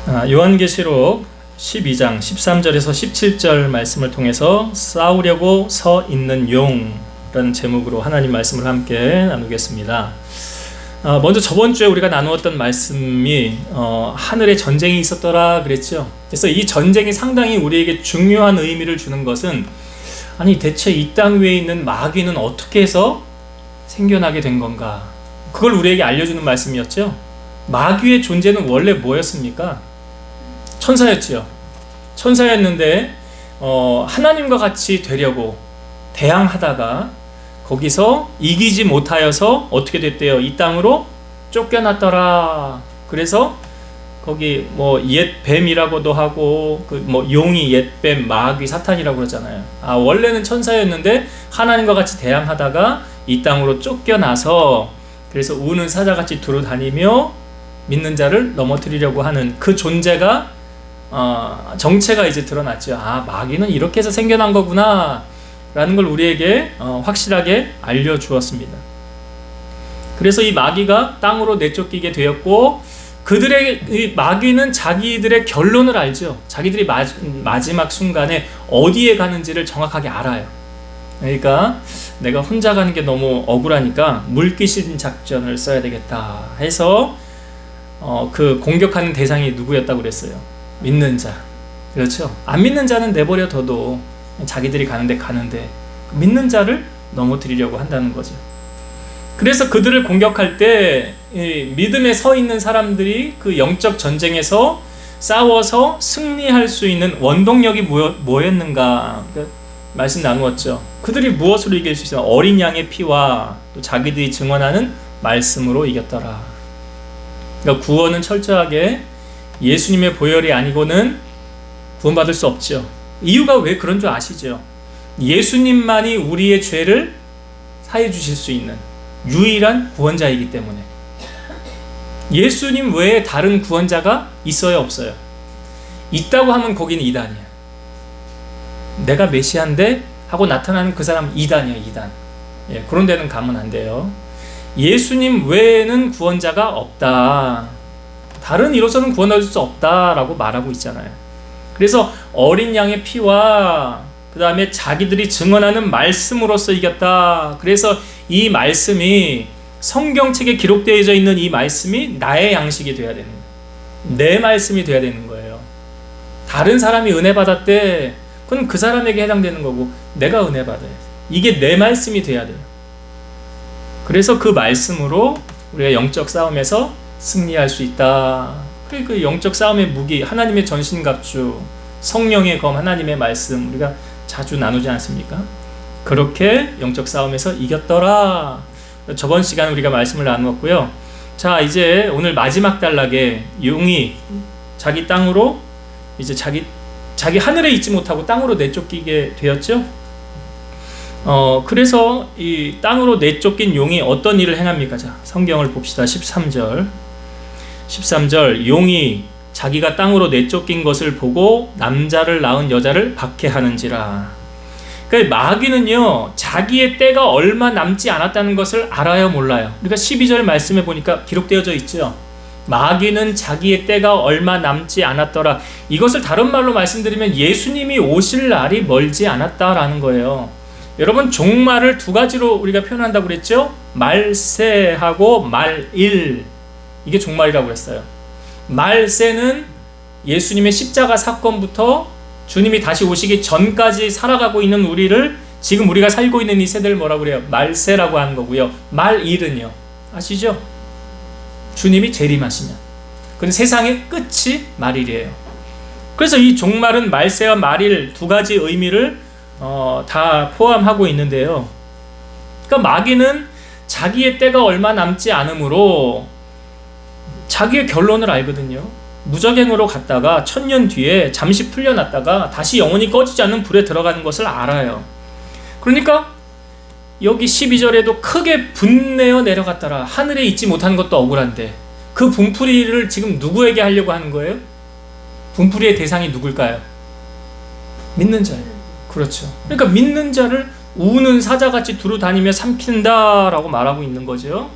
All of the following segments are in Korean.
요한계시록 12장 13절에서 17절 말씀을 통해서 싸우려고 서 있는 용이라는 제목으로 하나님 말씀을 함께 나누겠습니다. 먼저 저번 주에 우리가 나누었던 말씀이 하늘에 전쟁이 있었더라 그랬죠. 그래서 이 전쟁이 상당히 우리에게 중요한 의미를 주는 것은, 아니 대체 이 땅 위에 있는 마귀는 어떻게 해서 생겨나게 된 건가, 그걸 우리에게 알려주는 말씀이었죠. 마귀의 존재는 원래 뭐였습니까? 천사였지요. 천사였는데 하나님과 같이 되려고 대항하다가 거기서 이기지 못하여서 어떻게 됐대요? 이 땅으로 쫓겨났더라. 그래서 거기 옛 뱀이라고도 하고 용이 옛 뱀, 마귀, 사탄이라고 그러잖아요. 원래는 천사였는데 하나님과 같이 대항하다가 이 땅으로 쫓겨나서 그래서 우는 사자같이 두루다니며 믿는 자를 넘어뜨리려고 하는 그 존재가 정체가 이제 드러났죠. 마귀는 이렇게 해서 생겨난 거구나 라는 걸 우리에게 확실하게 알려주었습니다. 그래서 이 마귀가 땅으로 내쫓기게 되었고, 이 마귀는 자기들의 결론을 알죠. 자기들이 마지막 순간에 어디에 가는지를 정확하게 알아요. 그러니까 내가 혼자 가는 게 너무 억울하니까 물귀신 작전을 써야 되겠다 해서 그 공격하는 대상이 누구였다고 그랬어요? 믿는 자. 그렇죠. 안 믿는 자는 내버려 둬도 자기들이 가는데 믿는 자를 넘어뜨리려고 한다는 거죠. 그래서 그들을 공격할 때 믿음에 서 있는 사람들이 그 영적 전쟁에서 싸워서 승리할 수 있는 원동력이 뭐였는가, 말씀 나누었죠. 그들이 무엇으로 이길 수 있어요? 어린 양의 피와 또 자기들이 증언하는 말씀으로 이겼더라. 그러니까 구원은 철저하게 예수님의 보혈이 아니고는 구원받을 수 없죠. 이유가 왜 그런 줄 아시죠? 예수님만이 우리의 죄를 사해 주실 수 있는 유일한 구원자이기 때문에. 예수님 외에 다른 구원자가 있어요, 없어요? 있다고 하면 거기는 이단이에요. 내가 메시아인데 하고 나타나는 그 사람은 이단이에요, 이단. 그런 데는 가면 안 돼요. 예수님 외에는 구원자가 없다. 다른 이로서는 구원받을 수 없다라고 말하고 있잖아요. 그래서 어린 양의 피와 그 다음에 자기들이 증언하는 말씀으로써 이겼다. 그래서 이 말씀이 성경책에 기록되어져 있는 이 말씀이 나의 양식이 되어야 되는 거예요. 내 말씀이 되어야 되는 거예요. 다른 사람이 은혜 받았대. 그건 그 사람에게 해당되는 거고 내가 은혜 받아야 돼. 이게 내 말씀이 돼야 돼요. 그래서 그 말씀으로 우리가 영적 싸움에서 승리할 수 있다. 그리고 그 영적 싸움의 무기, 하나님의 전신갑주, 성령의 검, 하나님의 말씀, 우리가 자주 나누지 않습니까? 그렇게 영적 싸움에서 이겼더라. 저번 시간에 우리가 말씀을 나누었고요. 자, 이제 오늘 마지막 단락에 용이 자기 땅으로 이제 자기 하늘에 있지 못하고 땅으로 내쫓기게 되었죠. 그래서 이 땅으로 내쫓긴 용이 어떤 일을 행합니까? 자, 성경을 봅시다. 13절 용이 자기가 땅으로 내쫓긴 것을 보고 남자를 낳은 여자를 박해하는지라. 그러니까 마귀는요, 자기의 때가 얼마 남지 않았다는 것을 알아요, 몰라요? 그러니까 12절 말씀에 보니까 기록되어져 있죠. 마귀는 자기의 때가 얼마 남지 않았더라. 이것을 다른 말로 말씀드리면 예수님이 오실 날이 멀지 않았다라는 거예요. 여러분, 종말을 두 가지로 우리가 표현한다고 그랬죠? 말세하고 말일. 이게 종말이라고 했어요. 말세는 예수님의 십자가 사건부터 주님이 다시 오시기 전까지 살아가고 있는 우리를, 지금 우리가 살고 있는 이 세대를 뭐라고 그래요? 말세라고 하는 거고요. 말일은요, 아시죠? 주님이 재림하시면. 그건 세상의 끝이 말일이에요. 그래서 이 종말은 말세와 말일 두 가지 의미를 다 포함하고 있는데요. 그러니까 마귀는 자기의 때가 얼마 남지 않으므로 자기의 결론을 알거든요. 무적행으로 갔다가 1000년 뒤에 잠시 풀려났다가 다시 영원히 꺼지지 않는 불에 들어가는 것을 알아요. 그러니까 여기 12절에도 크게 분내어 내려갔더라. 하늘에 있지 못하는 것도 억울한데 그 분풀이를 지금 누구에게 하려고 하는 거예요? 분풀이의 대상이 누굴까요? 믿는 자예요. 그렇죠. 그러니까 믿는 자를 우는 사자같이 두루다니며 삼킨다라고 말하고 있는 거죠.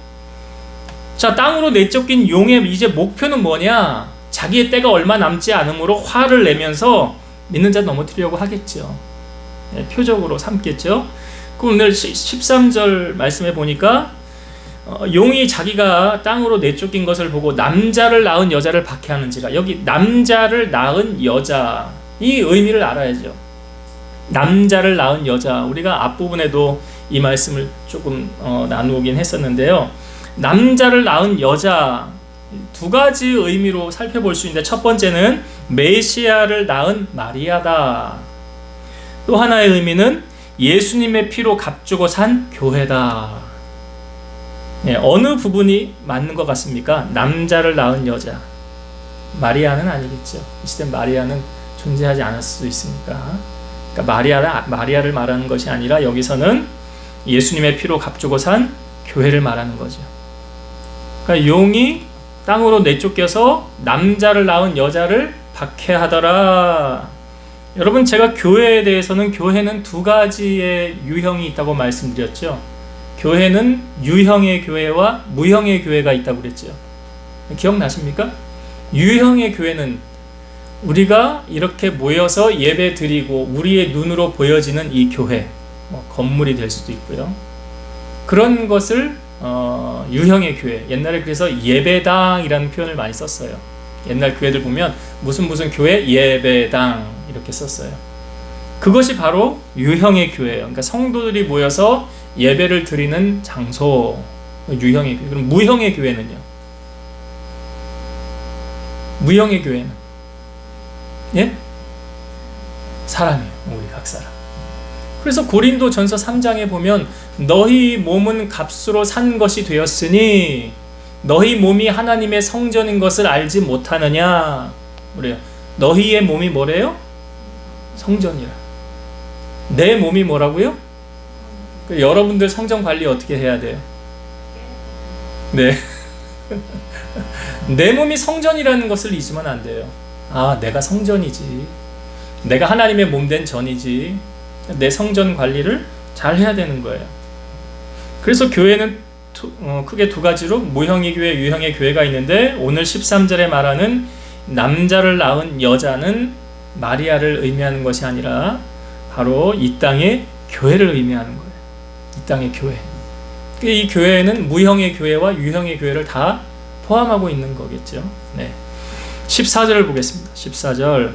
자, 땅으로 내쫓긴 용의 이제 목표는 뭐냐? 자기의 때가 얼마 남지 않으므로 화를 내면서 믿는 자 넘어뜨리려고 하겠죠. 표적으로 삼겠죠. 그럼 오늘 13절 말씀해 보니까 용이 자기가 땅으로 내쫓긴 것을 보고 남자를 낳은 여자를 박해하는지라. 여기 남자를 낳은 여자, 이 의미를 알아야죠. 남자를 낳은 여자, 우리가 앞부분에도 이 말씀을 조금 나누긴 했었는데요. 남자를 낳은 여자, 두 가지 의미로 살펴볼 수 있는데, 첫 번째는 메시아를 낳은 마리아다. 또 하나의 의미는 예수님의 피로 값주고 산 교회다. 어느 부분이 맞는 것 같습니까? 남자를 낳은 여자, 마리아는 아니겠죠. 이 시대 마리아는 존재하지 않을 수도 있으니까. 그러니까 마리아를 말하는 것이 아니라 여기서는 예수님의 피로 값주고 산 교회를 말하는 거죠. 그러니까 용이 땅으로 내쫓겨서 남자를 낳은 여자를 박해하더라. 여러분, 제가 교회에 대해서는, 교회는 두 가지의 유형이 있다고 말씀드렸죠. 교회는 유형의 교회와 무형의 교회가 있다고 그랬죠. 기억나십니까? 유형의 교회는 우리가 이렇게 모여서 예배 드리고 우리의 눈으로 보여지는 이 교회, 건물이 될 수도 있고요. 그런 것을 유형의 교회, 옛날에 그래서 예배당이라는 표현을 많이 썼어요. 옛날 교회들 보면 무슨 교회 예배당 이렇게 썼어요. 그것이 바로 유형의 교회예요. 그러니까 성도들이 모여서 예배를 드리는 장소, 유형의 교회. 그럼 무형의 교회는요? 무형의 교회는 사람이에요. 우리 각 사람. 그래서 고린도전서 3장에 보면 너희 몸은 값으로 산 것이 되었으니 너희 몸이 하나님의 성전인 것을 알지 못하느냐. 그래요. 너희의 몸이 뭐래요? 성전이라. 내 몸이 뭐라고요? 여러분들 성전 관리 어떻게 해야 돼요? 네. 내 몸이 성전이라는 것을 잊으면 안 돼요. 내가 성전이지. 내가 하나님의 몸된 전이지. 내 성전 관리를 잘 해야 되는 거예요. 그래서 교회는 크게 두 가지로 무형의 교회, 유형의 교회가 있는데, 오늘 13절에 말하는 남자를 낳은 여자는 마리아를 의미하는 것이 아니라 바로 이 땅의 교회를 의미하는 거예요. 이 땅의 교회. 이 교회는 무형의 교회와 유형의 교회를 다 포함하고 있는 거겠죠. 14절을 보겠습니다. 14절.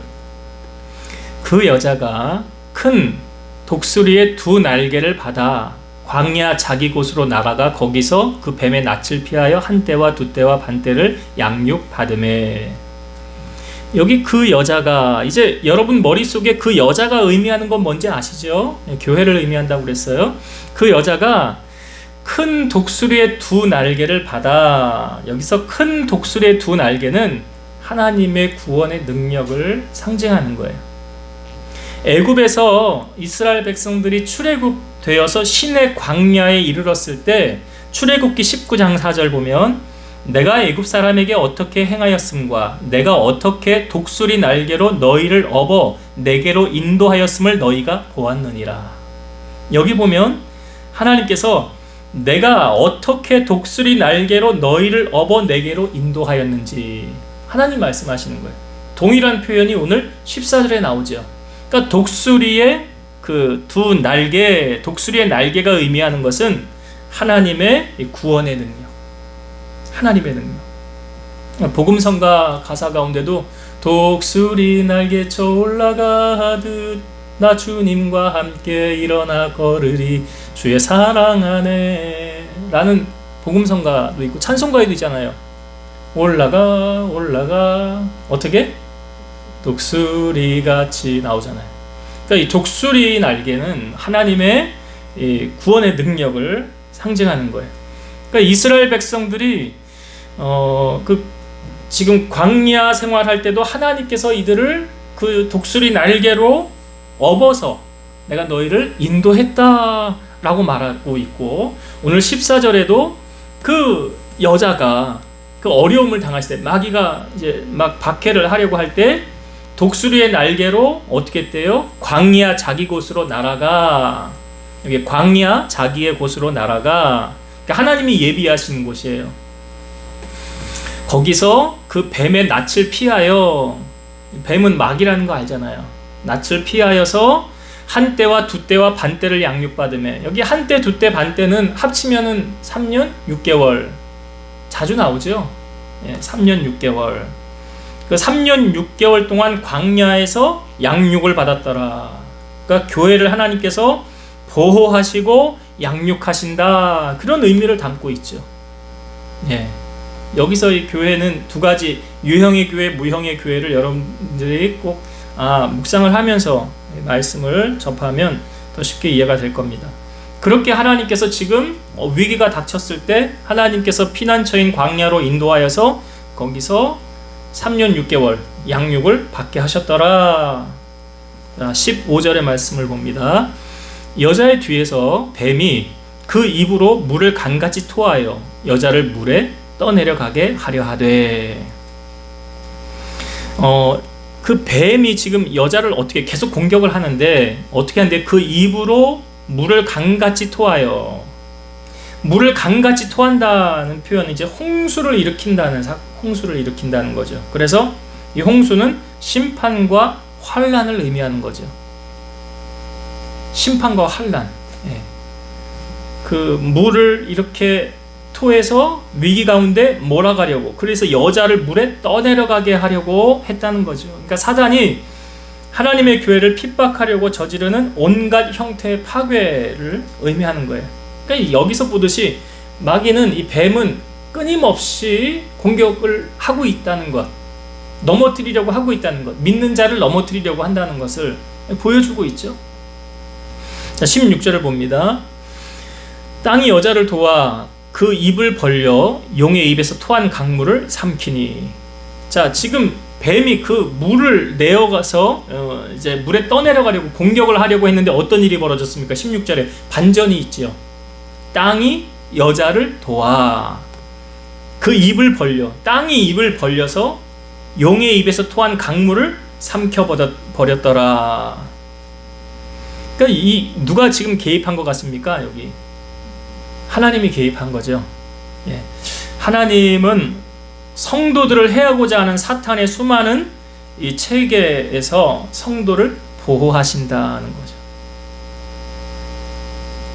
그 여자가 큰 독수리의 두 날개를 받아 광야 자기 곳으로 나가가 거기서 그 뱀의 낯을 피하여 한 때와 두 때와 반 때를 양육받으매. 여기 그 여자가, 이제 여러분 머릿속에 그 여자가 의미하는 건 뭔지 아시죠? 교회를 의미한다고 그랬어요. 그 여자가 큰 독수리의 두 날개를 받아. 여기서 큰 독수리의 두 날개는 하나님의 구원의 능력을 상징하는 거예요. 애굽에서 이스라엘 백성들이 출애굽되어서 신의 광야에 이르렀을 때, 출애굽기 19장 4절 보면 내가 애굽 사람에게 어떻게 행하였음과 내가 어떻게 독수리 날개로 너희를 업어 내게로 인도하였음을 너희가 보았느니라. 여기 보면 하나님께서 내가 어떻게 독수리 날개로 너희를 업어 내게로 인도하였는지 하나님 말씀하시는 거예요. 동일한 표현이 오늘 14절에 나오죠. 그러니까 독수리의 그 두 날개, 독수리의 날개가 의미하는 것은 하나님의 구원의 능력, 하나님의 능력. 복음성가 가사 가운데도 독수리 날개쳐 올라가듯 나 주님과 함께 일어나 걸으리 주의 사랑 안에 라는 복음성가도 있고 찬송가에도 있잖아요. 올라가 어떻게? 독수리같이 나오잖아요. 그러니까 이 독수리 날개는 하나님의 이 구원의 능력을 상징하는 거예요. 그러니까 이스라엘 백성들이 지금 광야 생활할 때도 하나님께서 이들을 그 독수리 날개로 업어서 내가 너희를 인도했다라고 말하고 있고, 오늘 14절에도 그 여자가 그 어려움을 당했을 때, 마귀가 이제 막 박해를 하려고 할 때 독수리의 날개로 어떻게 했대요? 광야 자기 곳으로 날아가. 여기 광야 자기의 곳으로 날아가. 그러니까 하나님이 예비하시는 곳이에요. 거기서 그 그 뱀의 낯을 피하여, 뱀은 막이라는 거 알잖아요. 낯을 피하여서 한 때와 두 때와 반 때를 양육받으며, 여기 한 때, 두 때, 반 때는 합치면은 3년 6개월 자주 나오죠. 3년 6개월. 그 3년 6개월 동안 광야에서 양육을 받았더라. 그러니까 교회를 하나님께서 보호하시고 양육하신다, 그런 의미를 담고 있죠. 여기서 이 교회는 두 가지, 유형의 교회, 무형의 교회를 여러분들이 꼭 묵상을 하면서 말씀을 접하면 더 쉽게 이해가 될 겁니다. 그렇게 하나님께서 지금 위기가 닥쳤을 때 하나님께서 피난처인 광야로 인도하여서 거기서 3년 6개월 양육을 받게 하셨더라. 15절의 말씀을 봅니다. 여자의 뒤에서 뱀이 그 입으로 물을 강같이 토하여 여자를 물에 떠내려가게 하려 하되, 그 뱀이 지금 여자를 어떻게 계속 공격을 하는데, 어떻게 하는데 그 입으로 물을 강같이 토하여, 물을 강같이 토한다는 표현은 이제 홍수를 일으킨다는 거죠. 그래서 이 홍수는 심판과 환란을 의미하는 거죠. 심판과 환란. 그 물을 이렇게 토해서 위기 가운데 몰아가려고, 그래서 여자를 물에 떠내려가게 하려고 했다는 거죠. 그러니까 사단이 하나님의 교회를 핍박하려고 저지르는 온갖 형태의 파괴를 의미하는 거예요. 그러니까 여기서 보듯이 마귀는, 이 뱀은 끊임없이 공격을 하고 있다는 것, 넘어뜨리려고 하고 있다는 것, 믿는 자를 넘어뜨리려고 한다는 것을 보여주고 있죠. 자, 16절을 봅니다. 땅이 여자를 도와 그 입을 벌려 용의 입에서 토한 강물을 삼키니. 자, 지금 뱀이 그 물을 내어가서 이제 물에 떠내려가려고 공격을 하려고 했는데 어떤 일이 벌어졌습니까? 16절에 반전이 있지요. 땅이 여자를 도와 그 입을 벌려, 땅이 입을 벌려서 용의 입에서 토한 강물을 삼켜버렸더라. 그러니까 누가 지금 개입한 것 같습니까? 여기 하나님이 개입한 거죠. 하나님은 성도들을 해하고자 하는 사탄의 수많은 이 체계에서 성도를 보호하신다는 거죠.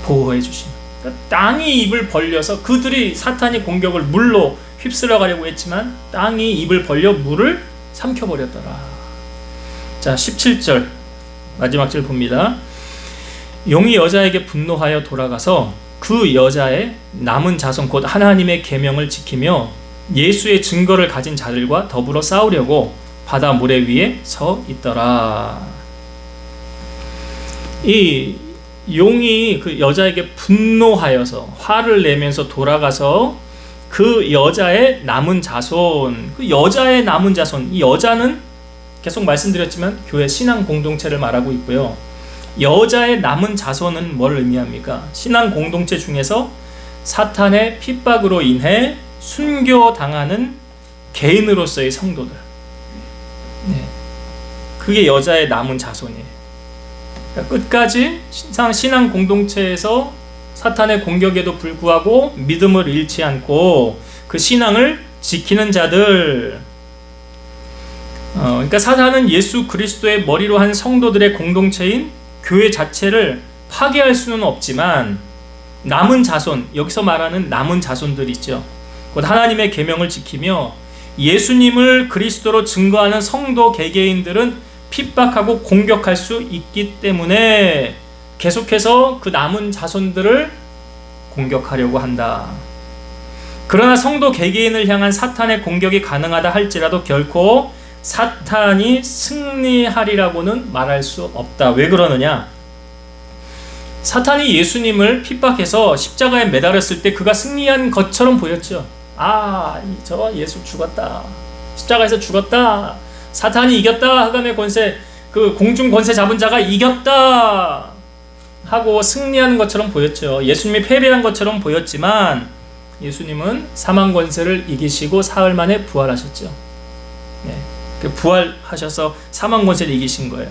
보호해 주시는. 그러니까 땅이 입을 벌려서, 그들이 사탄이 공격을 물로 휩쓸어 가려고 했지만 땅이 입을 벌려 물을 삼켜버렸더라. 자, 17절 마지막 절 봅니다. 용이 여자에게 분노하여 돌아가서 그 여자의 남은 자손 곧 하나님의 계명을 지키며 예수의 증거를 가진 자들과 더불어 싸우려고 바다 모래 위에 서 있더라. 이 용이 그 여자에게 분노하여서 화를 내면서 돌아가서 그 여자의 남은 자손, 그 여자의 남은 자손, 이 여자는 계속 말씀드렸지만 교회 신앙 공동체를 말하고 있고요. 여자의 남은 자손은 뭘 의미합니까? 신앙 공동체 중에서 사탄의 핍박으로 인해 순교당하는 개인으로서의 성도들, 그게 여자의 남은 자손이에요. 그러니까 끝까지 신앙 공동체에서 사탄의 공격에도 불구하고 믿음을 잃지 않고 그 신앙을 지키는 자들. 그러니까 사탄은 예수 그리스도의 머리로 한 성도들의 공동체인 교회 자체를 파괴할 수는 없지만 남은 자손, 여기서 말하는 남은 자손들 있죠. 곧 하나님의 계명을 지키며 예수님을 그리스도로 증거하는 성도 개개인들은 핍박하고 공격할 수 있기 때문에 계속해서 그 남은 자손들을 공격하려고 한다. 그러나 성도 개개인을 향한 사탄의 공격이 가능하다 할지라도 결코 사탄이 승리하리라고는 말할 수 없다. 왜 그러느냐? 사탄이 예수님을 핍박해서 십자가에 매달았을 때 그가 승리한 것처럼 보였죠. 저 예수 죽었다. 십자가에서 죽었다. 사탄이 이겼다. 하감의 권세, 그 공중 권세 잡은 자가 이겼다 하고 승리하는 것처럼 보였죠. 예수님이 패배한 것처럼 보였지만 예수님은 사망 권세를 이기시고 사흘 만에 부활하셨죠. 부활하셔서 사망 권세를 이기신 거예요.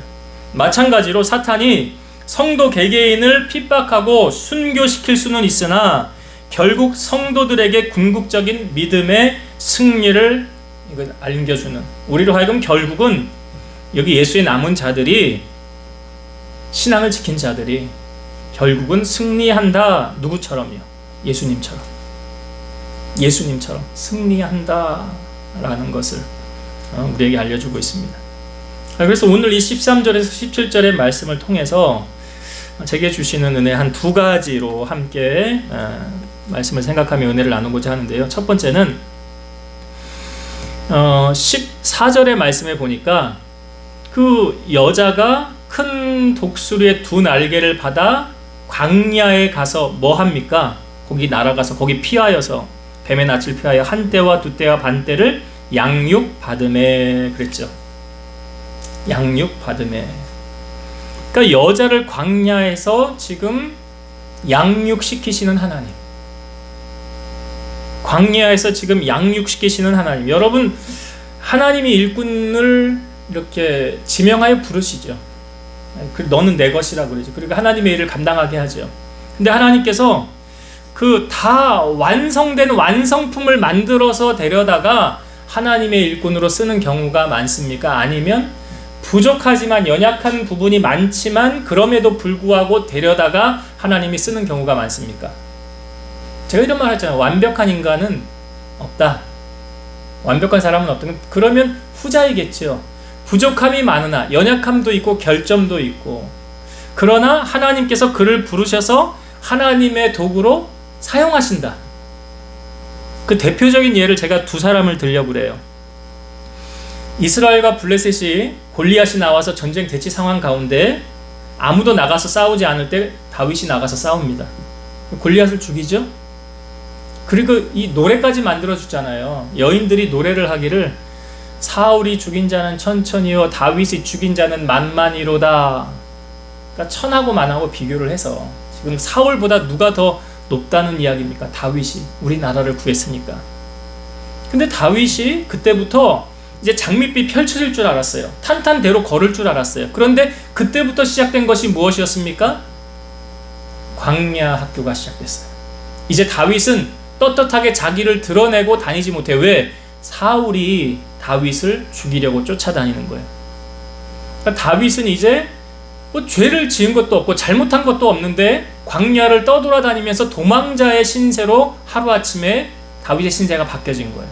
마찬가지로 사탄이 성도 개개인을 핍박하고 순교시킬 수는 있으나 결국 성도들에게 궁극적인 믿음의 승리를 이걸 안겨주는, 우리로 하여금 결국은 여기 예수의 남은 자들이, 신앙을 지킨 자들이 결국은 승리한다. 누구처럼요? 예수님처럼 승리한다 라는 것을 우리에게 알려주고 있습니다. 그래서 오늘 이 13절에서 17절의 말씀을 통해서 제게 주시는 은혜 한 두 가지로 함께 말씀을 생각하며 은혜를 나누고자 하는데요. 첫 번째는 14절의 말씀에 보니까 그 여자가 큰 독수리의 두 날개를 받아 광야에 가서 뭐 합니까? 거기 날아가서 거기 피하여서, 뱀의 낯을 피하여 한 때와 두 때와 반 때를 양육받음에 그랬죠. 양육받음에. 그러니까 여자를 광야에서 지금 양육시키시는 하나님, 광야에서 지금 양육시키시는 하나님. 여러분, 하나님이 일꾼을 이렇게 지명하여 부르시죠. 너는 내 것이라 그러죠. 그리고 하나님의 일을 감당하게 하죠. 근데 하나님께서 그 다 완성된 완성품을 만들어서 데려다가 하나님의 일꾼으로 쓰는 경우가 많습니까? 아니면 부족하지만 연약한 부분이 많지만 그럼에도 불구하고 데려다가 하나님이 쓰는 경우가 많습니까? 제가 이런 말 했잖아요. 완벽한 인간은 없다. 완벽한 사람은 없다. 그러면 후자이겠죠. 부족함이 많으나 연약함도 있고 결점도 있고, 그러나 하나님께서 그를 부르셔서 하나님의 도구로 사용하신다. 그 대표적인 예를 제가 두 사람을 들려고 그래요. 이스라엘과 블레셋이 골리앗이 나와서 전쟁 대치 상황 가운데 아무도 나가서 싸우지 않을 때 다윗이 나가서 싸웁니다. 골리앗을 죽이죠. 그리고 이 노래까지 만들어주잖아요. 여인들이 노래를 하기를 사울이 죽인 자는 천천히요 다윗이 죽인 자는 만만이로다. 그러니까 천하고 만하고 비교를 해서 지금 사울보다 누가 더 높다는 이야기입니까? 다윗이 우리나라를 구했으니까. 근데 다윗이 그때부터 이제 장밋빛 펼쳐질 줄 알았어요. 탄탄대로 걸을 줄 알았어요. 그런데 그때부터 시작된 것이 무엇이었습니까? 광야 학교가 시작됐어요. 이제 다윗은 떳떳하게 자기를 드러내고 다니지 못해. 왜? 사울이 다윗을 죽이려고 쫓아다니는 거예요. 그러니까 다윗은 이제 뭐 죄를 지은 것도 없고 잘못한 것도 없는데 광야를 떠돌아다니면서 도망자의 신세로 하루아침에 다윗의 신세가 바뀌어진 거예요.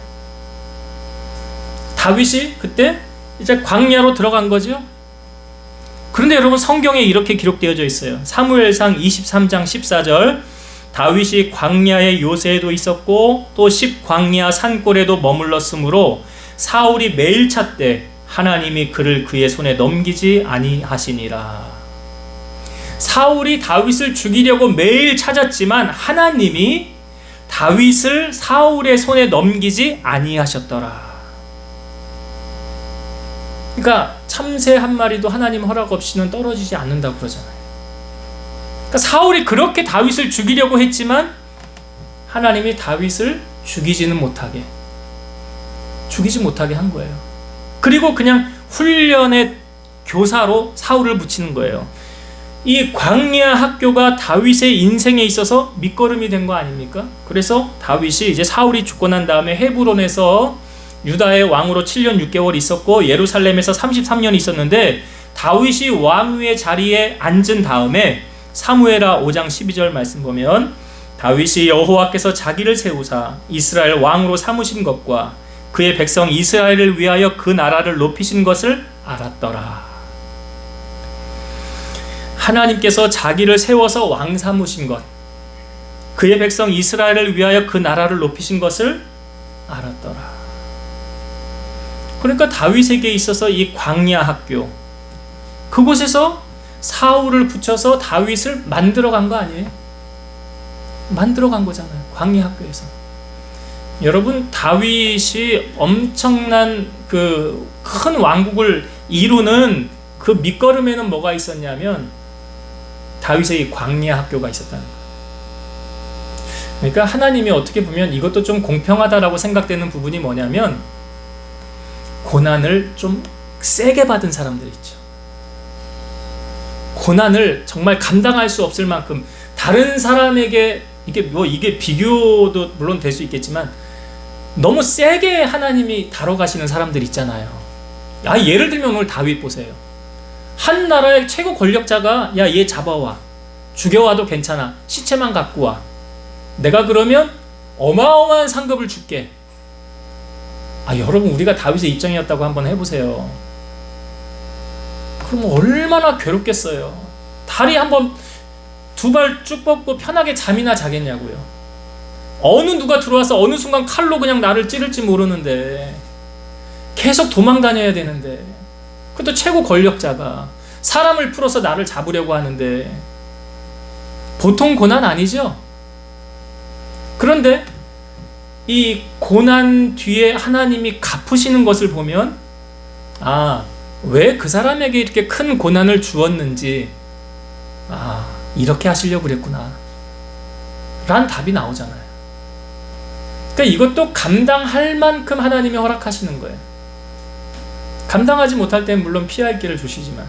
다윗이 그때 이제 광야로 들어간 거죠. 그런데 여러분, 성경에 이렇게 기록되어져 있어요. 사무엘상 23장 14절, 다윗이 광야의 요새에도 있었고 또 십광야 산골에도 머물렀으므로 사울이 매일 찾되 하나님이 그를 그의 손에 넘기지 아니하시니라. 사울이 다윗을 죽이려고 매일 찾았지만 하나님이 다윗을 사울의 손에 넘기지 아니하셨더라. 그러니까 참새 한 마리도 하나님 허락 없이는 떨어지지 않는다고 그러잖아요. 그러니까 사울이 그렇게 다윗을 죽이려고 했지만 하나님이 다윗을 죽이지 못하게 한 거예요. 그리고 그냥 훈련의 교사로 사울을 붙이는 거예요. 이 광야 학교가 다윗의 인생에 있어서 밑거름이 된 거 아닙니까? 그래서 다윗이 이제 사울이 죽고 난 다음에 헤브론에서 유다의 왕으로 7년 6개월 있었고 예루살렘에서 33년 있었는데, 다윗이 왕위의 자리에 앉은 다음에 사무엘하 5장 12절 말씀 보면, 다윗이 여호와께서 자기를 세우사 이스라엘 왕으로 삼으신 것과 그의 백성 이스라엘을 위하여 그 나라를 높이신 것을 알았더라. 하나님께서 자기를 세워서 왕 삼으신 것, 그의 백성 이스라엘을 위하여 그 나라를 높이신 것을 알았더라. 그러니까 다윗에게 있어서 이 광야 학교, 그곳에서 사울을 붙여서 다윗을 만들어 간 거 아니에요? 만들어 간 거잖아요. 광야 학교에서. 여러분, 다윗이 엄청난 그 큰 왕국을 이루는 그 밑거름에는 뭐가 있었냐면 다윗의 이 광야 학교가 있었다는 거예요. 그러니까 하나님이 어떻게 보면 이것도 좀 공평하다라고 생각되는 부분이 뭐냐면, 고난을 좀 세게 받은 사람들 있죠. 고난을 정말 감당할 수 없을 만큼 다른 사람에게 이게 비교도 물론 될 수 있겠지만 너무 세게 하나님이 다뤄가시는 사람들 있잖아요. 예를 들면 오늘 다윗 보세요. 한 나라의 최고 권력자가 얘 잡아와, 죽여와도 괜찮아, 시체만 갖고 와, 내가 그러면 어마어마한 상급을 줄게. 여러분, 우리가 다윗의 입장이었다고 한번 해보세요. 그럼 얼마나 괴롭겠어요. 다리 한번 두 발 쭉 뻗고 편하게 잠이나 자겠냐고요. 어느 누가 들어와서 어느 순간 칼로 그냥 나를 찌를지 모르는데, 계속 도망 다녀야 되는데, 그것도 최고 권력자가 사람을 풀어서 나를 잡으려고 하는데 보통 고난 아니죠? 그런데 이 고난 뒤에 하나님이 갚으시는 것을 보면 왜 그 사람에게 이렇게 큰 고난을 주었는지 이렇게 하시려고 그랬구나 라는 답이 나오잖아요. 그러니까 이것도 감당할 만큼 하나님이 허락하시는 거예요. 감당하지 못할 때는 물론 피할 길을 주시지만,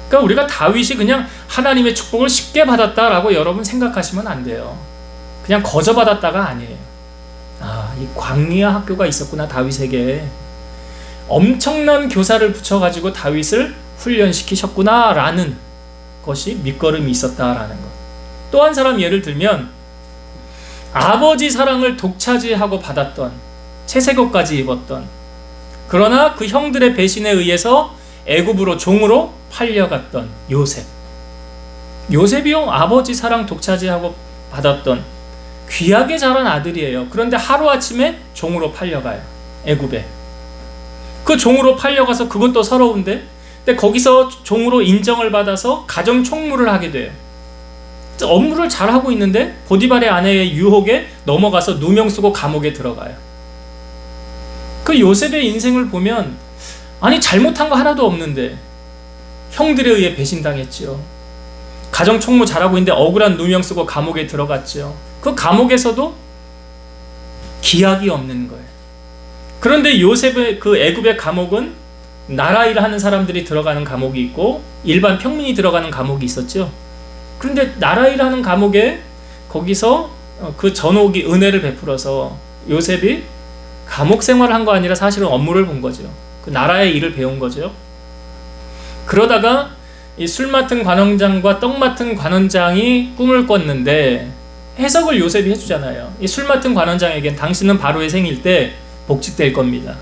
그러니까 우리가 다윗이 그냥 하나님의 축복을 쉽게 받았다라고 여러분 생각하시면 안 돼요. 그냥 거저 받았다가 아니에요. 이 광야 학교가 있었구나. 다윗에게 엄청난 교사를 붙여가지고 다윗을 훈련시키셨구나 라는 것이 밑거름이 있었다라는 것. 또 한 사람 예를 들면 아버지 사랑을 독차지하고 받았던, 채색옷까지 입었던, 그러나 그 형들의 배신에 의해서 애굽으로 종으로 팔려갔던 요셉. 요셉이요, 아버지 사랑 독차지하고 받았던 귀하게 자란 아들이에요. 그런데 하루아침에 종으로 팔려가요. 애굽에. 그 종으로 팔려가서 그건 또 서러운데, 근데 거기서 종으로 인정을 받아서 가정 총무를 하게 돼요. 업무를 잘하고 있는데 보디발의 아내의 유혹에 넘어가서 누명 쓰고 감옥에 들어가요. 그 요셉의 인생을 보면 잘못한 거 하나도 없는데 형들에 의해 배신당했죠. 가정 총무 잘하고 있는데 억울한 누명 쓰고 감옥에 들어갔죠. 그 감옥에서도 기약이 없는 거예요. 그런데 요셉의 그 애굽의 감옥은 나라 일 하는 사람들이 들어가는 감옥이 있고 일반 평민이 들어가는 감옥이 있었죠. 그런데 나라 일 하는 감옥에 거기서 그 전옥이 은혜를 베풀어서 요셉이 감옥 생활을 한 거 아니라 사실은 업무를 본 거죠. 그 나라의 일을 배운 거죠. 그러다가 이 술 맡은 관원장과 떡 맡은 관원장이 꿈을 꿨는데 해석을 요셉이 해주잖아요. 이 술 맡은 관원장에겐 당신은 바로의 생일 때 복직될 겁니다.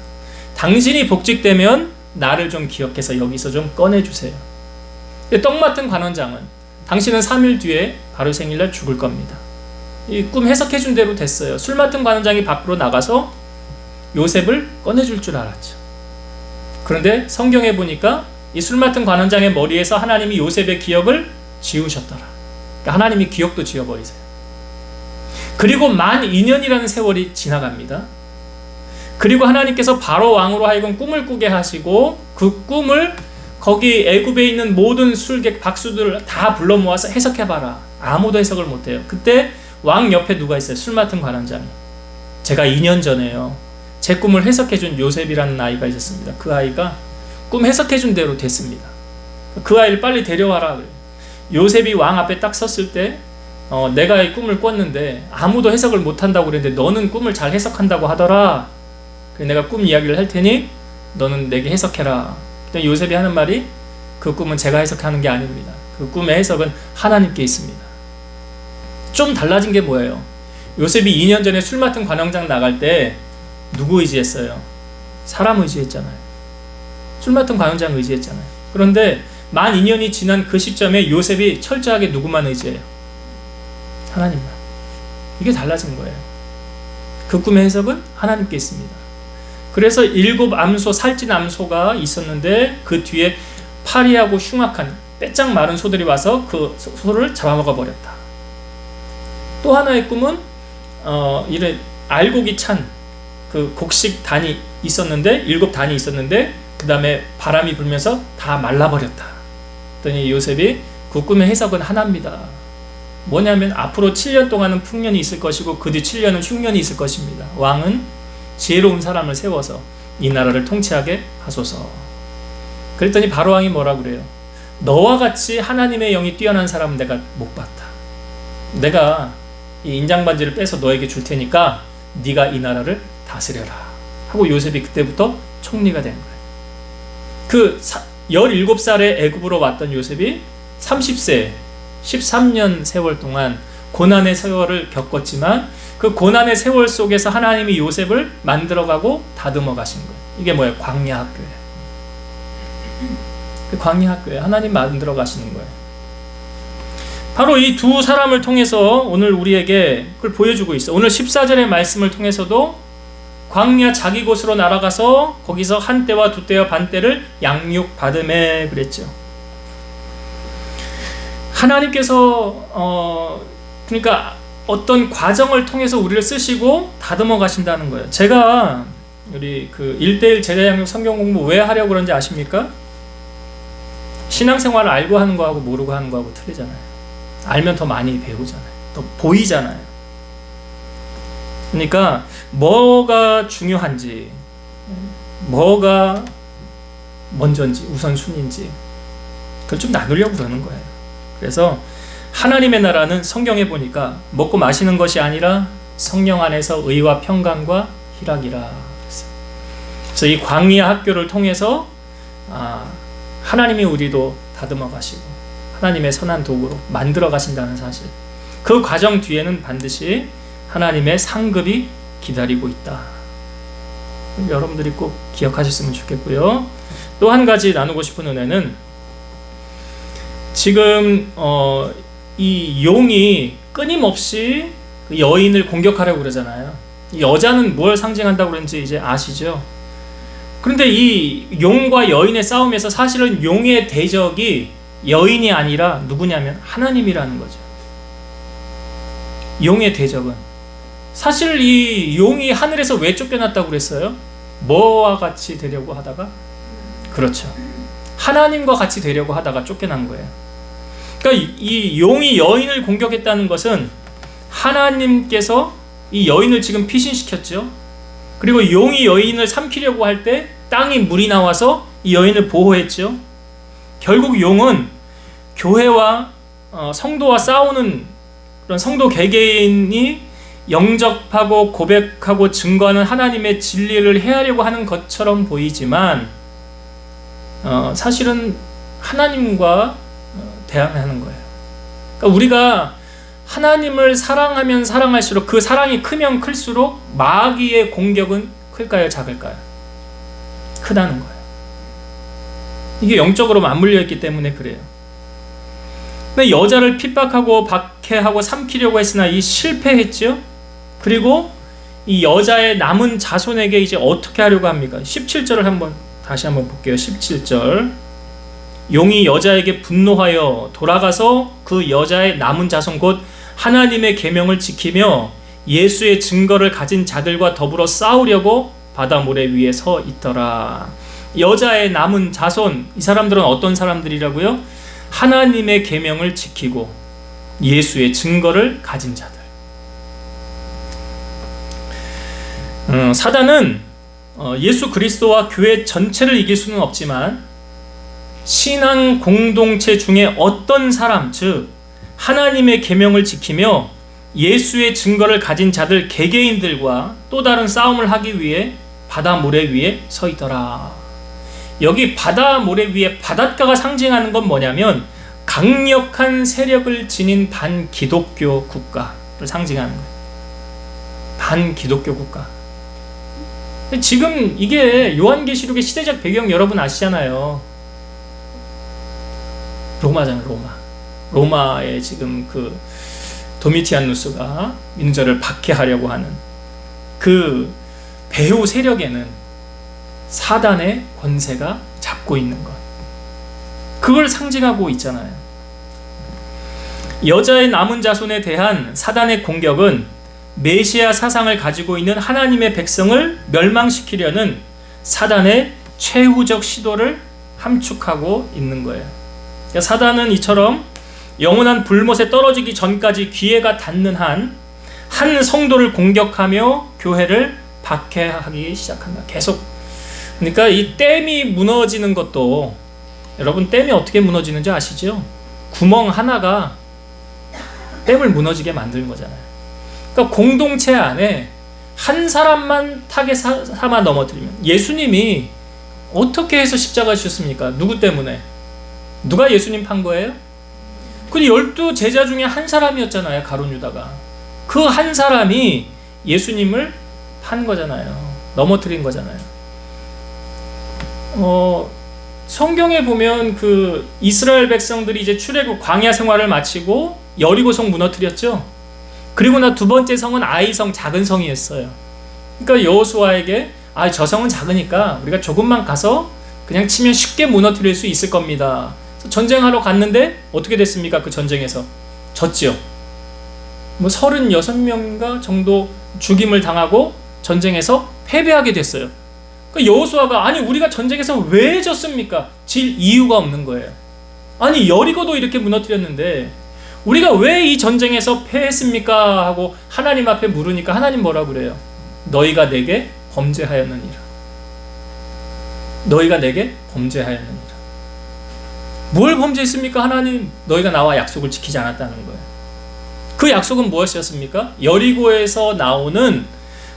당신이 복직되면 나를 좀 기억해서 여기서 좀 꺼내주세요. 떡 맡은 관원장은 당신은 3일 뒤에 바로 생일날 죽을 겁니다. 이 꿈 해석해준 대로 됐어요. 술 맡은 관원장이 밖으로 나가서 요셉을 꺼내줄 줄 알았죠. 그런데 성경에 보니까 이 술 맡은 관원장의 머리에서 하나님이 요셉의 기억을 지우셨더라. 그러니까 하나님이 기억도 지워버리세요. 그리고 만 2년이라는 세월이 지나갑니다. 그리고 하나님께서 바로 왕으로 하여금 꿈을 꾸게 하시고 그 꿈을 거기 애굽에 있는 모든 술객 박수들을 다 불러 모아서 해석해봐라. 아무도 해석을 못해요. 그때 왕 옆에 누가 있어요? 술 맡은 관원장이. 제가 2년 전에요, 제 꿈을 해석해준 요셉이라는 아이가 있었습니다. 그 아이가 꿈 해석해준 대로 됐습니다. 그 아이를 빨리 데려와라. 요셉이 왕 앞에 딱 섰을 때 내가 이 꿈을 꿨는데 아무도 해석을 못한다고 그랬는데 너는 꿈을 잘 해석한다고 하더라. 그래서 내가 꿈 이야기를 할 테니 너는 내게 해석해라. 그때 요셉이 하는 말이 그 꿈은 제가 해석하는 게 아닙니다. 그 꿈의 해석은 하나님께 있습니다. 좀 달라진 게 뭐예요? 요셉이 2년 전에 술 맡은 관원장 나갈 때 누구 의지했어요? 사람 의지했잖아요. 술 맡은 관원장 의지했잖아요. 그런데 만 2년이 지난 그 시점에 요셉이 철저하게 누구만 의지해요? 하나님만. 이게 달라진 거예요. 그 꿈의 해석은 하나님께 있습니다. 그래서 7 암소, 살찐 암소가 있었는데 그 뒤에 파리하고 흉악한 빼짝 마른 소들이 와서 그 소를 잡아먹어 버렸다. 또 하나의 꿈은 이래 알곡이 찬 그 곡식 단이 있었는데 7 단이 있었는데 그 다음에 바람이 불면서 다 말라버렸다. 그랬더니 요셉이 그 꿈의 해석은 하나입니다. 뭐냐면 앞으로 7년 동안은 풍년이 있을 것이고 그 뒤 7년은 흉년이 있을 것입니다. 왕은 지혜로운 사람을 세워서 이 나라를 통치하게 하소서. 그랬더니 바로왕이 뭐라 그래요? 너와 같이 하나님의 영이 뛰어난 사람은 내가 못 봤다. 내가 이 인장반지를 빼서 너에게 줄 테니까 네가 이 나라를 다스려라 하고 요셉이 그때부터 총리가 된 거예요. 그 17살에 애굽으로 왔던 요셉이 30세 13년 세월 동안 고난의 세월을 겪었지만 그 고난의 세월 속에서 하나님이 요셉을 만들어가고 다듬어 가신 거예요. 이게 뭐예요? 광야 학교예요. 그 광야 학교예요. 하나님 만들어 가시는 거예요. 바로 이 두 사람을 통해서 오늘 우리에게 그걸 보여주고 있어요. 오늘 14절의 말씀을 통해서도 광야 자기 곳으로 날아가서 거기서 한 때와 두 때와 반 때를 양육받음에 그랬죠. 하나님께서 그러니까 어떤 과정을 통해서 우리를 쓰시고 다듬어 가신다는 거예요. 제가 우리 그 1:1 제자양육 성경 공부 왜 하려고 그런지 아십니까? 신앙생활을 알고 하는 거하고 모르고 하는 거하고 틀리잖아요. 알면 더 많이 배우잖아요. 더 보이잖아요. 그러니까 뭐가 중요한지, 뭐가 먼저인지, 우선순위인지 그걸 좀 나누려고 그러는 거예요. 그래서 하나님의 나라는 성경에 보니까 먹고 마시는 것이 아니라 성령 안에서 의와 평강과 희락이라. 그래서 이 광야 학교를 통해서 하나님이 우리도 다듬어 가시고 하나님의 선한 도구로 만들어 가신다는 사실, 그 과정 뒤에는 반드시 하나님의 상급이 기다리고 있다. 여러분들이 꼭 기억하셨으면 좋겠고요. 또 한 가지 나누고 싶은 은혜는 지금 이 용이 끊임없이 그 여인을 공격하려고 그러잖아요. 이 여자는 뭘 상징한다고 그런지 이제 아시죠? 그런데 이 용과 여인의 싸움에서 사실은 용의 대적이 여인이 아니라 누구냐면 하나님이라는 거죠. 용의 대적은 사실 이 용이 하늘에서 왜 쫓겨났다고 그랬어요? 뭐와 같이 되려고 하다가? 그렇죠. 하나님과 같이 되려고 하다가 쫓겨난 거예요. 그러니까 이 용이 여인을 공격했다는 것은 하나님께서 이 여인을 지금 피신시켰죠. 그리고 용이 여인을 삼키려고 할 때 땅이 물이 나와서 이 여인을 보호했죠. 결국 용은 교회와 성도와 싸우는 그런 성도 개개인이 영접하고 고백하고 증거하는 하나님의 진리를 헤아리려고 하는 것처럼 보이지만 사실은 하나님과 대항하는 거예요. 그러니까 우리가 하나님을 사랑하면 사랑할수록 그 사랑이 크면 클수록 마귀의 공격은 클까요? 작을까요? 크다는 거예요. 이게 영적으로 맞물려 있기 때문에 그래요. 근데 여자를 핍박하고 박해하고 삼키려고 했으나 이 실패했죠. 그리고 이 여자의 남은 자손에게 이제 어떻게 하려고 합니까? 17절을 다시 한번 볼게요. 17절. 용이 여자에게 분노하여 돌아가서 그 여자의 남은 자손 곧 하나님의 계명을 지키며 예수의 증거를 가진 자들과 더불어 싸우려고 바다 모래 위에 서 있더라. 여자의 남은 자손, 이 사람들은 어떤 사람들이라고요? 하나님의 계명을 지키고 예수의 증거를 가진 자들. 사단은 예수 그리스도와 교회 전체를 이길 수는 없지만 신앙 공동체 중에 어떤 사람, 즉 하나님의 계명을 지키며 예수의 증거를 가진 자들 개개인들과 또 다른 싸움을 하기 위해 바다 모래 위에 서 있더라. 여기 바다 모래 위에 바닷가가 상징하는 건 뭐냐면 강력한 세력을 지닌 반기독교 국가를 상징하는 거예요. 반기독교 국가. 지금 이게 요한계시록의 시대적 배경 여러분 아시잖아요. 로마잖아요. 로마의 지금 그 도미티아누스가 민주를 박해하려고 하는 그 배후 세력에는 사단의 권세가 잡고 있는 것, 그걸 상징하고 있잖아요. 여자의 남은 자손에 대한 사단의 공격은 메시아 사상을 가지고 있는 하나님의 백성을 멸망시키려는 사단의 최후적 시도를 함축하고 있는 거예요. 그러니까 사단은 이처럼 영원한 불못에 떨어지기 전까지 기회가 닿는 한 성도를 공격하며 교회를 박해하기 시작한다. 계속. 그러니까 이 댐이 무너지는 것도, 여러분 댐이 어떻게 무너지는지 아시죠? 구멍 하나가 댐을 무너지게 만드는 거잖아요. 그러니까 공동체 안에 한 사람만 타겟 삼아 넘어뜨리면, 예수님이 어떻게 해서 십자가 지셨습니까? 누구 때문에? 누가 예수님 판 거예요? 그 12 제자 중에 한 사람이었잖아요. 가룟 유다가. 그 한 사람이 예수님을 판 거잖아요. 넘어뜨린 거잖아요. 성경에 보면 그 이스라엘 백성들이 이제 출애굽 광야 생활을 마치고 여리고성 무너뜨렸죠. 그리고 나 두 번째 성은 아이성, 작은 성이었어요. 그러니까 여호수아에게 저 성은 작으니까 우리가 조금만 가서 그냥 치면 쉽게 무너뜨릴 수 있을 겁니다. 전쟁하러 갔는데 어떻게 됐습니까? 그 전쟁에서 졌지요. 36명인가 정도 죽임을 당하고 전쟁에서 패배하게 됐어요. 그러니까 여호수아가 우리가 전쟁에서 왜 졌습니까? 질 이유가 없는 거예요. 여리고도 이렇게 무너뜨렸는데 우리가 왜 이 전쟁에서 패했습니까? 하고 하나님 앞에 물으니까 하나님 뭐라고 그래요? 너희가 내게 범죄하였느니라. 너희가 내게 범죄하였느니라. 뭘 범죄했습니까? 하나님, 너희가 나와 약속을 지키지 않았다는 거예요. 그 약속은 무엇이었습니까? 여리고에서 나오는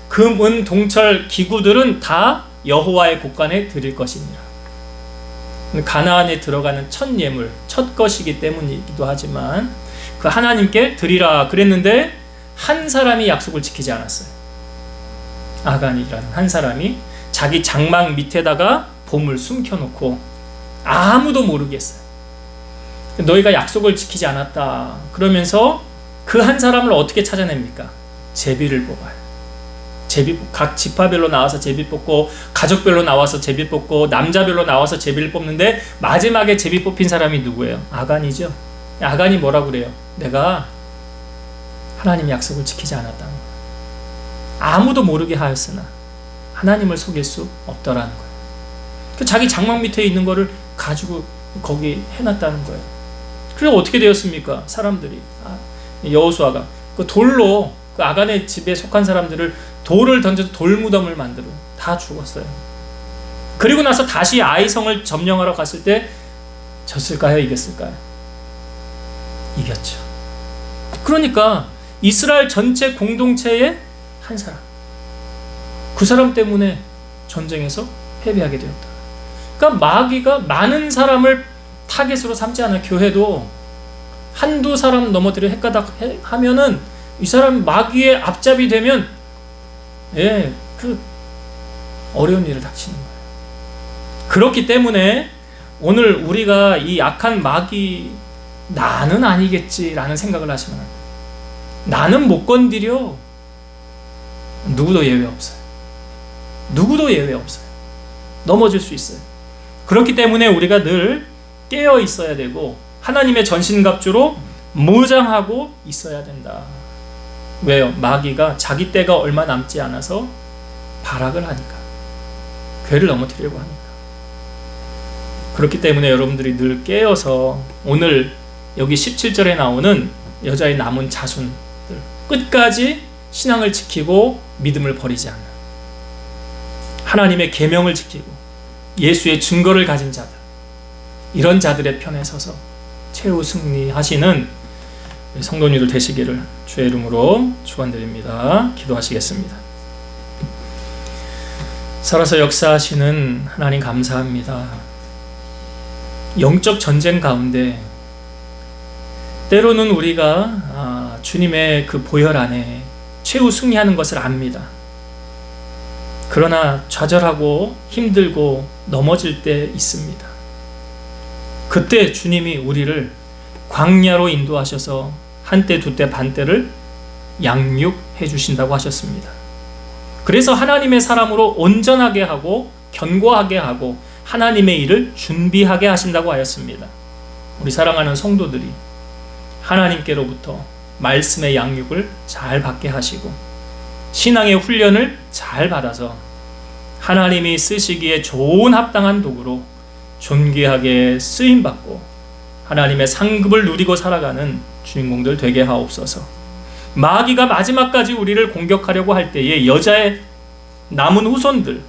금, 은, 동철 기구들은 다 여호와의 곳간에 드릴 것이니라. 가나안에 들어가는 첫 예물, 첫 것이기 때문이기도 하지만 그 하나님께 드리라 그랬는데 한 사람이 약속을 지키지 않았어요. 아간이라는 한 사람이 자기 장막 밑에다가 봄을 숨겨놓고 아무도 모르게 했어요. 너희가 약속을 지키지 않았다 그러면서 그 한 사람을 어떻게 찾아냅니까? 제비를 뽑아요. 각 지파별로 나와서 제비 뽑고, 가족별로 나와서 제비 뽑고, 남자별로 나와서 제비를 뽑는데 마지막에 제비 뽑힌 사람이 누구예요? 아간이죠. 아간이 뭐라고 그래요? 내가 하나님 약속을 지키지 않았다는 거예요. 아무도 모르게 하였으나 하나님을 속일 수 없더라는 거예요. 자기 장막 밑에 있는 거를 가지고 거기 해놨다는 거예요. 그리고 어떻게 되었습니까? 사람들이 여호수아가 그 돌로 그 아간의 집에 속한 사람들을 돌을 던져서 돌무덤을 만들어 다 죽었어요. 그리고 나서 다시 아이성을 점령하러 갔을 때 졌을까요? 이겼을까요? 이겼죠. 그러니까 이스라엘 전체 공동체의 한 사람, 그 사람 때문에 전쟁에서 패배하게 되었다. 그러니까 마귀가 많은 사람을 타겟으로 삼지 않아. 교회도 한두 사람 넘어뜨려 헷가닥 하면은 이 사람 마귀의 앞잡이 되면 그 어려운 일을 닥치는 거예요. 그렇기 때문에 오늘 우리가 이 악한 마귀 나는 아니겠지라는 생각을 하시면 안 돼요. 나는 못 건드려. 누구도 예외 없어요. 누구도 예외 없어요. 넘어질 수 있어요. 그렇기 때문에 우리가 늘 깨어 있어야 되고 하나님의 전신갑주로 무장하고 있어야 된다. 왜요? 마귀가 자기 때가 얼마 남지 않아서 발악을 하니까, 괴를 넘어뜨리려고 하니까. 그렇기 때문에 여러분들이 늘 깨어서 오늘 여기 17절에 나오는 여자의 남은 자손들, 끝까지 신앙을 지키고 믿음을 버리지 않는, 하나님의 계명을 지키고 예수의 증거를 가진 자들, 이런 자들의 편에 서서 최후 승리하시는 성도님들 되시기를 주의 이름으로 축원드립니다. 기도하시겠습니다. 살아서 역사하시는 하나님 감사합니다. 영적 전쟁 가운데 때로는 우리가 주님의 그 보혈 안에 최후 승리하는 것을 압니다. 그러나 좌절하고 힘들고 넘어질 때 있습니다. 그때 주님이 우리를 광야로 인도하셔서 한때 두때 반때를 양육해 주신다고 하셨습니다. 그래서 하나님의 사람으로 온전하게 하고 견고하게 하고 하나님의 일을 준비하게 하신다고 하였습니다. 우리 사랑하는 성도들이 하나님께로부터 말씀의 양육을 잘 받게 하시고 신앙의 훈련을 잘 받아서 하나님이 쓰시기에 좋은 합당한 도구로 존귀하게 쓰임받고 하나님의 상급을 누리고 살아가는 주인공들 되게 하옵소서. 마귀가 마지막까지 우리를 공격하려고 할 때에 여자의 남은 후손들,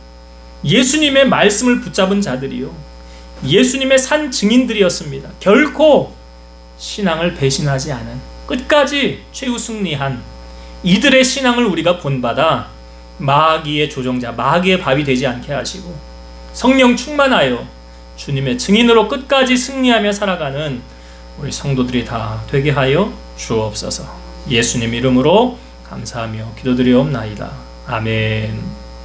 예수님의 말씀을 붙잡은 자들이요, 예수님의 산 증인들이었습니다. 결코 신앙을 배신하지 않은, 끝까지 최후 승리한 이들의 신앙을 우리가 본받아 마귀의 조종자, 마귀의 밥이 되지 않게 하시고 성령 충만하여 주님의 증인으로 끝까지 승리하며 살아가는 우리 성도들이 다 되게 하여 주옵소서. 예수님 이름으로 감사하며 기도드리옵나이다. 아멘.